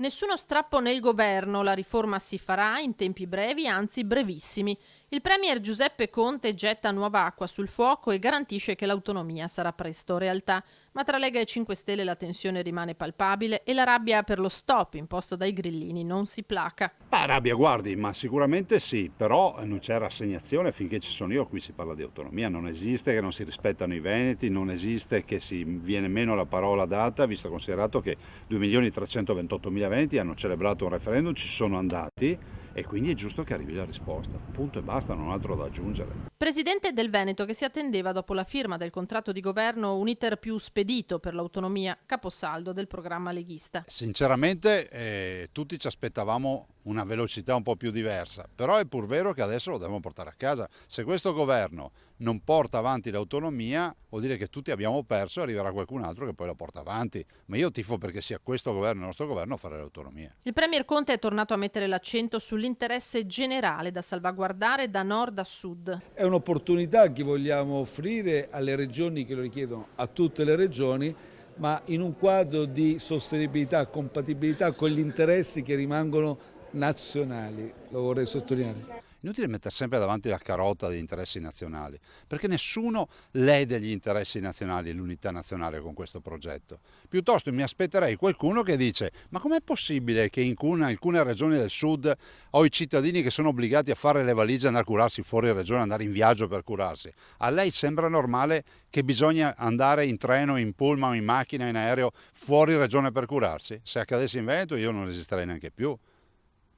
Nessuno strappo nel governo, la riforma si farà in tempi brevi, anzi brevissimi. Il premier Giuseppe Conte getta nuova acqua sul fuoco e garantisce che l'autonomia sarà presto realtà. Ma tra Lega e 5 Stelle la tensione rimane palpabile e la rabbia per lo stop imposto dai grillini non si placa. Rabbia, guardi, ma sicuramente sì, però non c'è rassegnazione finché ci sono io. Qui si parla di autonomia, non esiste che non si rispettano i veneti, non esiste che si viene meno la parola data, visto considerato che 2.328.000 veneti hanno celebrato un referendum, ci sono andati e quindi è giusto che arrivi la risposta. Punto e basta, non ho altro da aggiungere. Presidente del Veneto che si attendeva dopo la firma del contratto di governo un iter più spedito per l'autonomia, caposaldo del programma leghista. Sinceramente tutti ci aspettavamo una velocità un po' più diversa, però è pur vero che adesso lo devono portare a casa. Se questo governo non porta avanti l'autonomia vuol dire che tutti abbiamo perso e arriverà qualcun altro che poi la porta avanti, ma io tifo perché sia questo governo, il nostro governo, a fare l'autonomia. Il premier Conte è tornato a mettere l'accento sull'interesse generale da salvaguardare da nord a sud. È un'opportunità che vogliamo offrire alle regioni che lo richiedono, a tutte le regioni, ma in un quadro di sostenibilità, compatibilità con gli interessi che rimangono nazionali, lo vorrei sottolineare. Inutile mettere sempre davanti la carota degli interessi nazionali, perché nessuno lede gli interessi nazionali e l'unità nazionale con questo progetto. Piuttosto mi aspetterei qualcuno che dice: ma com'è possibile che in alcune regioni del sud ho i cittadini che sono obbligati a fare le valigie e andare a curarsi fuori regione, andare in viaggio per curarsi? A lei sembra normale che bisogna andare in treno, in pullman, in macchina, in aereo fuori regione per curarsi? Se accadesse in Veneto io non esisterei neanche più.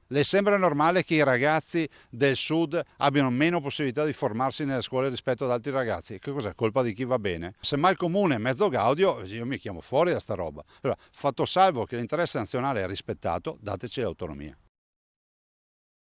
Le sembra normale che i ragazzi del sud abbiano meno possibilità di formarsi nelle scuole rispetto ad altri ragazzi? Che cos'è? Colpa di chi va bene? Semmai il comune è mezzo gaudio, io mi chiamo fuori da sta roba. Allora, fatto salvo che l'interesse nazionale è rispettato, dateci l'autonomia.